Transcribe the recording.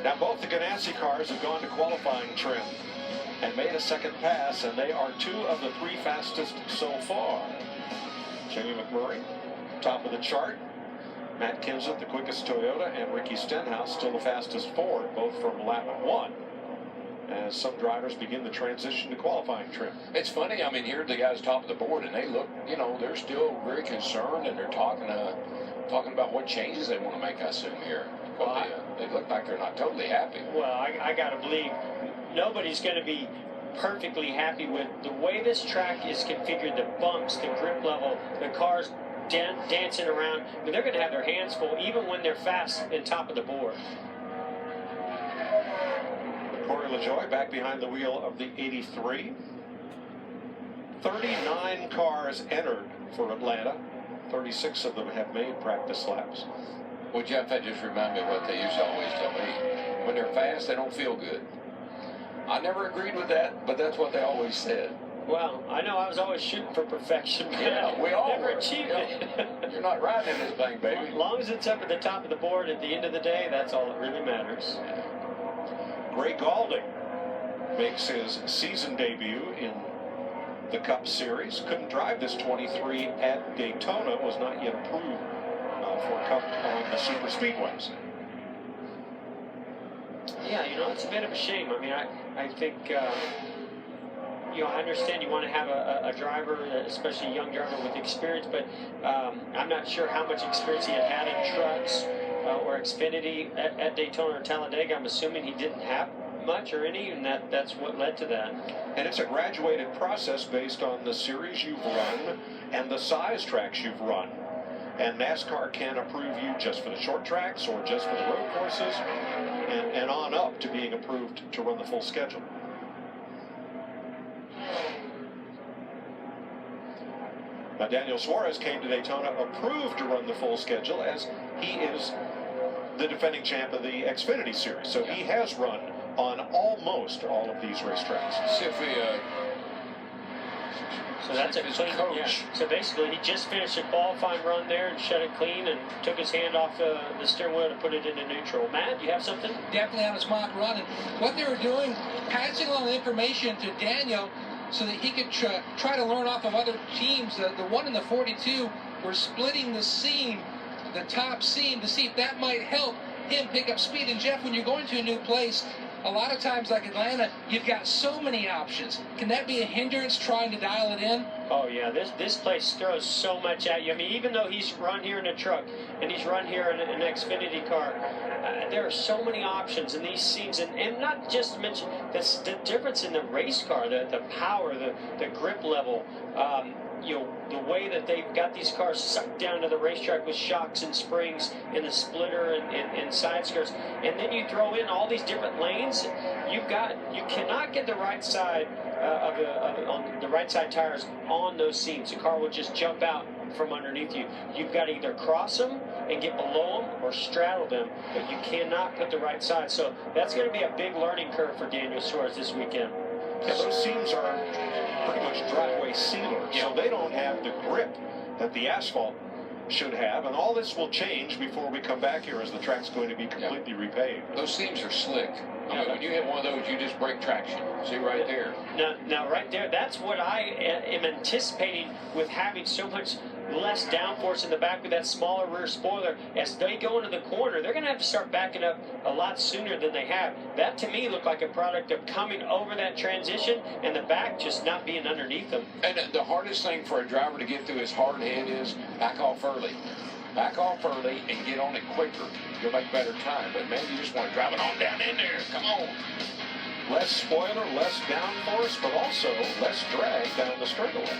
Now both the Ganassi cars have gone to qualifying trim and made a second pass, and they are 2 of the 3 fastest so far. Jimmy McMurray, top of the chart. Matt Kenseth, the quickest Toyota, and Ricky Stenhouse, still the fastest Ford, both from lap 1. As some drivers begin the transition to qualifying trim. It's funny, I mean, here the guys top of the board, and they look, you know, they're still very concerned, and they're talking about what changes they want to make, I assume, here. Well, they look like they're not totally happy. Well, I got to believe nobody's going to be perfectly happy with the way this track is configured, the bumps, the grip level, the cars dancing around. I mean, they're going to have their hands full even when they're fast and top of the board. Corey LaJoie back behind the wheel of the 83. 39 cars entered for Atlanta. 36 of them have made practice laps. Well, Jeff, that just reminded me of what they used to always tell me. When they're fast, they don't feel good. I never agreed with that, but that's what they always said. Well, I know I was always shooting for perfection, but yeah, we all never achieved it. You're not riding in this thing, baby. As long as it's up at the top of the board at the end of the day, that's all that really matters. Ray Gaulding makes his season debut in the Cup Series. Couldn't drive this 23 at Daytona. Was not yet approved for Cup on the super speedways. Yeah, you know, it's a bit of a shame. I mean, I think, you know, I understand you want to have a driver, especially a young driver with experience, but I'm not sure how much experience he had in trucks or Xfinity at Daytona or Talladega. I'm assuming he didn't have much or any, and that's what led to that. And it's a graduated process based on the series you've run and the size tracks you've run. And NASCAR can approve you just for the short tracks or just for the road courses, and on up to being approved to run the full schedule. Now, Daniel Suarez came to Daytona approved to run the full schedule, as he is the defending champ of the Xfinity Series. So he has run on almost all of these racetracks. So that's a clean coach. Yeah. So basically, he just finished a qualifying run there and shut it clean and took his hand off the steering wheel to put it into neutral. Matt, you have something? Definitely on his mock run. And what they were doing, passing along the information to Daniel so that he could try to learn off of other teams. The one in the 42 were splitting the seam, the top seam, to see if that might help him pick up speed. And Jeff, when you're going to a new place, a lot of times like Atlanta, you've got so many options. Can that be a hindrance trying to dial it in? Oh yeah, this place throws so much at you. I mean, even though he's run here in a truck and he's run here in an Xfinity car, there are so many options in these seams, and not just to mention the difference in the race car, the power, the grip level. You know, the way that they've got these cars sucked down to the racetrack with shocks and springs and the splitter and side skirts, and then you throw in all these different lanes. You cannot get the right side on the right side tires on those seams. The car will just jump out from underneath you. You've got to either cross them and get below them or straddle them, but you cannot put the right side. So that's going to be a big learning curve for Daniel Suarez this weekend. Yeah, those seams are pretty much driveway sealers, so they don't have the grip that the asphalt should have, and all this will change before we come back here, as the track's going to be completely repaved. Those seams are slick. I mean, when you hit one of those, you just break traction. See right there. Now right there, that's what I am anticipating with having so much less downforce in the back with that smaller rear spoiler. As they go into the corner, they're going to have to start backing up a lot sooner than they have. That to me looked like a product of coming over that transition and the back just not being underneath them. And the hardest thing for a driver to get through his hard head is back off early. Back off early and get on it quicker. You'll make better time. But man, you just want to drive it on down in there. Come on. Less spoiler, less downforce, but also less drag down the straightaway.